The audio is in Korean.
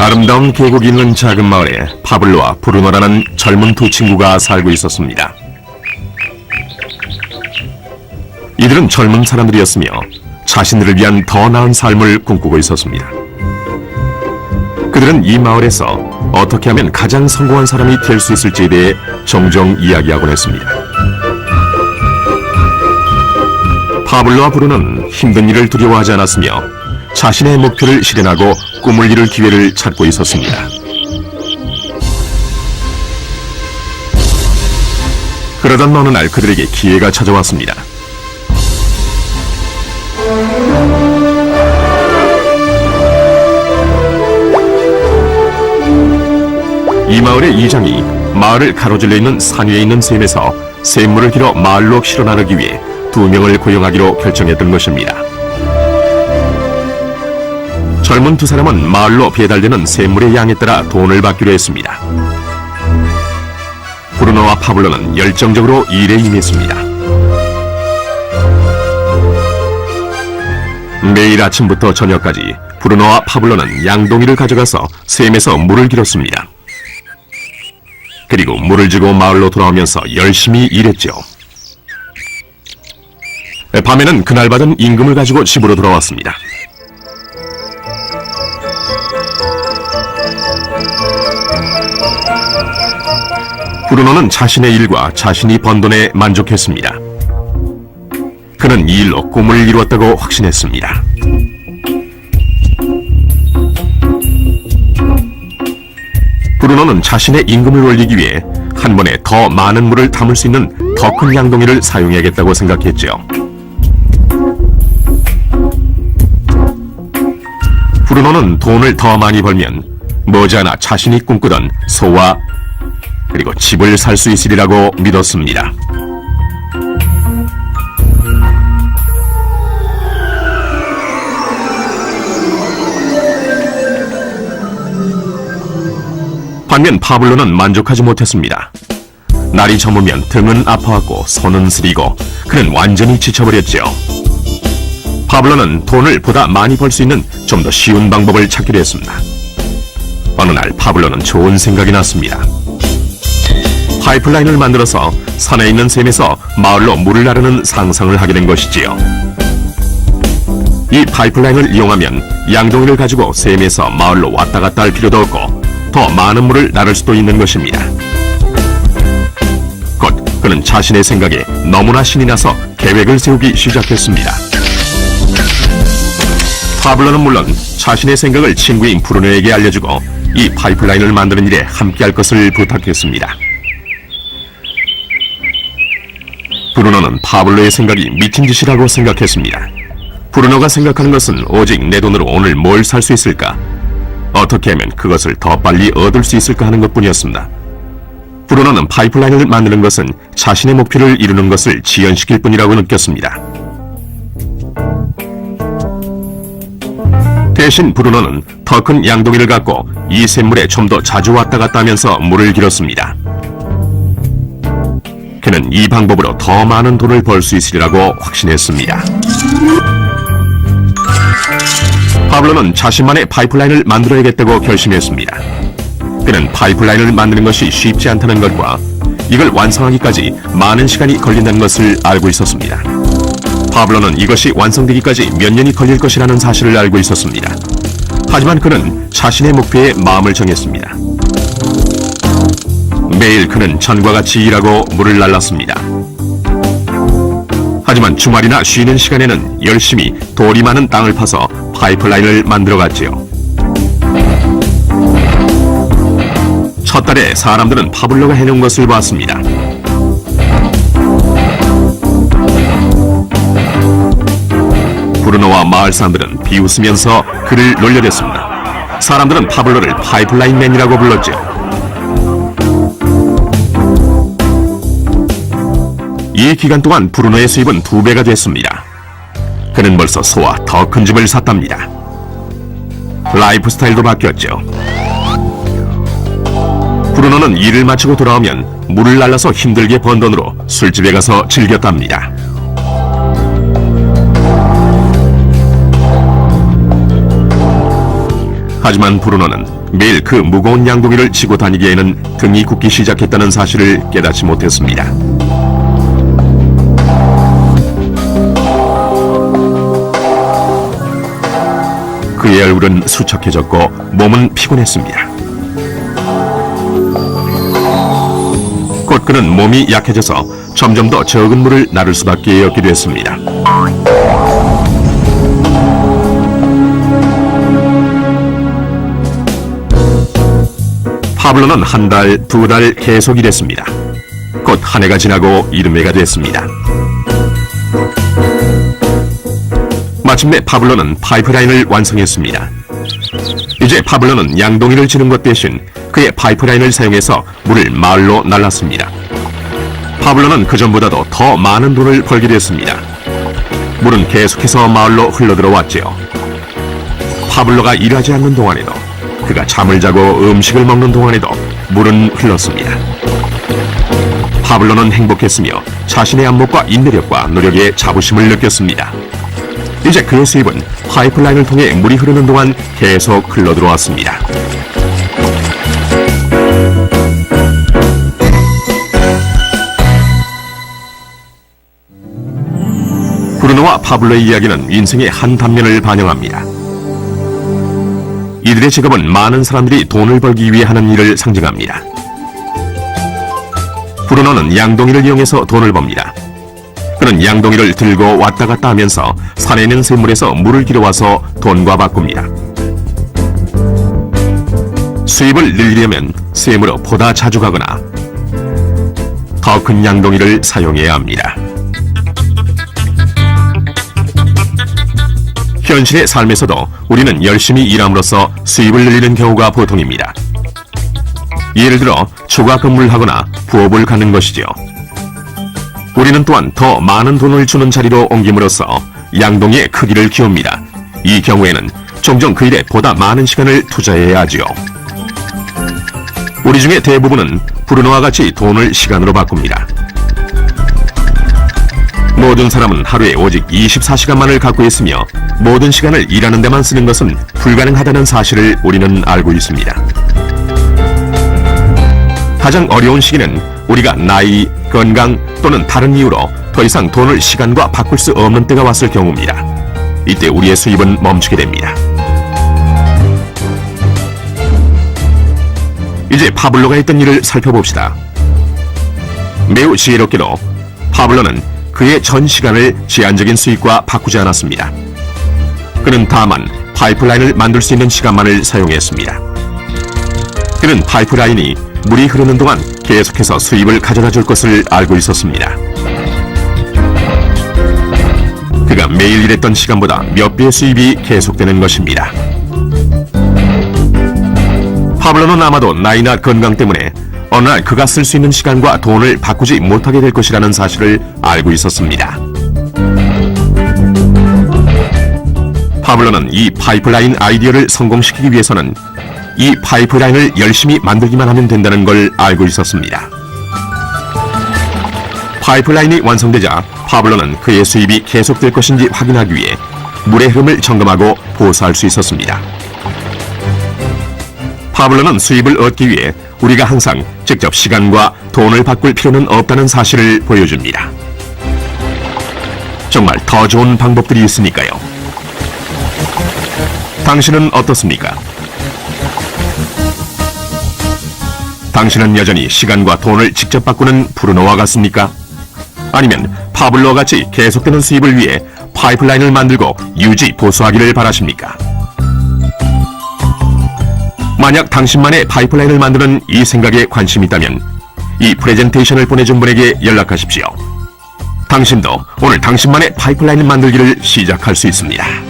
아름다운 계곡이 있는 작은 마을에 파블로와 브루노라는 젊은 두 친구가 살고 있었습니다. 이들은 젊은 사람들이었으며 자신들을 위한 더 나은 삶을 꿈꾸고 있었습니다. 그들은 이 마을에서 어떻게 하면 가장 성공한 사람이 될 수 있을지에 대해 종종 이야기하곤 했습니다. 파블로와 브루노는 힘든 일을 두려워하지 않았으며 자신의 목표를 실현하고 꿈을 이룰 기회를 찾고 있었습니다. 그러던 어느 날 그들에게 기회가 찾아왔습니다. 이 마을의 이장이 마을을 가로질러 있는 산 위에 있는 샘에서 샘물을 길어 마을로 실어 나르기 위해 2명을 고용하기로 결정했던 것입니다. 젊은 두 사람은 마을로 배달되는 샘물의 양에 따라 돈을 받기로 했습니다. 브루노와 파블로는 열정적으로 일에 임했습니다. 매일 아침부터 저녁까지 브루노와 파블로는 양동이를 가져가서 샘에서 물을 길었습니다. 그리고 물을 주고 마을로 돌아오면서 열심히 일했죠. 밤에는 그날 받은 임금을 가지고 집으로 돌아왔습니다. 브루노는 자신의 일과 자신이 번 돈에 만족했습니다. 그는 이 일로 꿈을 이루었다고 확신했습니다. 브루노는 자신의 임금을 올리기 위해 한 번에 더 많은 물을 담을 수 있는 더 큰 양동이를 사용해야겠다고 생각했죠. 브루노는 돈을 더 많이 벌면 머지않아 자신이 꿈꾸던 소와 그리고 집을 살 수 있으리라고 믿었습니다. 반면 파블로는 만족하지 못했습니다. 날이 저무면 등은 아파하고 손은 쓰리고 그는 완전히 지쳐버렸죠. 파블로는 돈을 보다 많이 벌 수 있는 좀 더 쉬운 방법을 찾기로 했습니다. 어느 날 파블로는 좋은 생각이 났습니다. 파이프라인을 만들어서 산에 있는 샘에서 마을로 물을 나르는 상상을 하게 된 것이지요. 이 파이프라인을 이용하면 양동이를 가지고 샘에서 마을로 왔다 갔다 할 필요도 없고 더 많은 물을 나를 수도 있는 것입니다. 곧 그는 자신의 생각에 너무나 신이 나서 계획을 세우기 시작했습니다. 파블로는 물론 자신의 생각을 친구인 브루노에게 알려주고 이 파이프라인을 만드는 일에 함께할 것을 부탁했습니다. 브루노는 파블로의 생각이 미친 짓이라고 생각했습니다. 브루노가 생각하는 것은 오직 내 돈으로 오늘 뭘 살 수 있을까? 어떻게 하면 그것을 더 빨리 얻을 수 있을까 하는 것뿐이었습니다. 브루노는 파이프라인을 만드는 것은 자신의 목표를 이루는 것을 지연시킬 뿐이라고 느꼈습니다. 대신 브루노는 더 큰 양동이를 갖고 이 샘물에 좀 더 자주 왔다 갔다 하면서 물을 길었습니다. 그는 이 방법으로 더 많은 돈을 벌 수 있으리라고 확신했습니다. 파블로는 자신만의 파이프라인을 만들어야겠다고 결심했습니다. 그는 파이프라인을 만드는 것이 쉽지 않다는 것과 이걸 완성하기까지 많은 시간이 걸린다는 것을 알고 있었습니다. 파블로는 이것이 완성되기까지 몇 년이 걸릴 것이라는 사실을 알고 있었습니다. 하지만 그는 자신의 목표에 마음을 정했습니다. 매일 그는 전과 같이 일하고 물을 날랐습니다. 하지만 주말이나 쉬는 시간에는 열심히 돌이 많은 땅을 파서 파이프라인을 만들어갔지요. 첫 달에 사람들은 파블로가 해놓은 것을 봤습니다. 브루노와 마을 사람들은 비웃으면서 그를 놀려댔습니다. 사람들은 파블로를 파이프라인맨이라고 불렀죠. 이 기간 동안 브루노의 수입은 2배가 됐습니다. 그는 벌써 소와 더 큰 집을 샀답니다. 라이프 스타일도 바뀌었죠. 브루노는 일을 마치고 돌아오면 물을 날라서 힘들게 번 돈으로 술집에 가서 즐겼답니다. 하지만 브루노는 매일 그 무거운 양동이를 지고 다니기에는 등이 굳기 시작했다는 사실을 깨닫지 못했습니다. 그의 얼굴은 수척해졌고 몸은 피곤했습니다. 곧 그는 몸이 약해져서 점점 더 적은 물을 나를 수밖에 없게 됐습니다. 파블로는 한 달, 두 달 계속 일했습니다. 곧 한 해가 지나고 이듬해가 됐습니다. 마침내 파블로는 파이프라인을 완성했습니다. 이제 파블로는 양동이를 지는 것 대신 그의 파이프라인을 사용해서 물을 마을로 날랐습니다. 파블로는 그전보다도 더 많은 돈을 벌게 됐습니다. 물은 계속해서 마을로 흘러들어왔지요. 파블로가 일하지 않는 동안에도, 그가 잠을 자고 음식을 먹는 동안에도 물은 흘렀습니다. 파블로는 행복했으며 자신의 안목과 인내력과 노력에 자부심을 느꼈습니다. 이제 그의 수입은 파이프라인을 통해 물이 흐르는 동안 계속 흘러들어왔습니다. 브루노와 파블로의 이야기는 인생의 한 단면을 반영합니다. 이들의 직업은 많은 사람들이 돈을 벌기 위해 하는 일을 상징합니다. 브루노는 양동이를 이용해서 돈을 법니다. 그는 양동이를 들고 왔다 갔다 하면서 산에 있는 샘물에서 물을 길어와서 돈과 바꿉니다. 수입을 늘리려면 샘으로 보다 자주 가거나 더 큰 양동이를 사용해야 합니다. 현실의 삶에서도 우리는 열심히 일함으로써 수입을 늘리는 경우가 보통입니다. 예를 들어 초과 근무를 하거나 부업을 갖는 것이지요. 우리는 또한 더 많은 돈을 주는 자리로 옮김으로써 양동이의 크기를 키웁니다. 이 경우에는 종종 그 일에 보다 많은 시간을 투자해야 하지요. 우리 중에 대부분은 브루노와 같이 돈을 시간으로 바꿉니다. 모든 사람은 하루에 오직 24시간만을 갖고 있으며 모든 시간을 일하는 데만 쓰는 것은 불가능하다는 사실을 우리는 알고 있습니다. 가장 어려운 시기는 우리가 나이, 건강 또는 다른 이유로 더 이상 돈을 시간과 바꿀 수 없는 때가 왔을 경우입니다. 이때 우리의 수입은 멈추게 됩니다. 이제 파블로가 했던 일을 살펴봅시다. 매우 지혜롭게도 파블로는 그의 전 시간을 제한적인 수익과 바꾸지 않았습니다. 그는 다만 파이프라인을 만들 수 있는 시간만을 사용했습니다. 그는 파이프라인이 물이 흐르는 동안 계속해서 수입을 가져다 줄 것을 알고 있었습니다. 그가 매일 일했던 시간보다 몇 배의 수입이 계속되는 것입니다. 파블로는 아마도 나이나 건강 때문에 어느 날 그가 쓸 수 있는 시간과 돈을 바꾸지 못하게 될 것이라는 사실을 알고 있었습니다. 파블로는 이 파이프라인 아이디어를 성공시키기 위해서는 이 파이프라인을 열심히 만들기만 하면 된다는 걸 알고 있었습니다. 파이프라인이 완성되자 파블로는 그의 수입이 계속될 것인지 확인하기 위해 물의 흐름을 점검하고 보수할 수 있었습니다. 파블로는 수입을 얻기 위해 우리가 항상 직접 시간과 돈을 바꿀 필요는 없다는 사실을 보여줍니다. 정말 더 좋은 방법들이 있으니까요. 당신은 어떻습니까? 당신은 여전히 시간과 돈을 직접 바꾸는 브루노와 같습니까? 아니면 파블로와 같이 계속되는 수입을 위해 파이프라인을 만들고 유지 보수하기를 바라십니까? 만약 당신만의 파이프라인을 만드는 이 생각에 관심이 있다면 이 프레젠테이션을 보내준 분에게 연락하십시오. 당신도 오늘 당신만의 파이프라인을 만들기를 시작할 수 있습니다.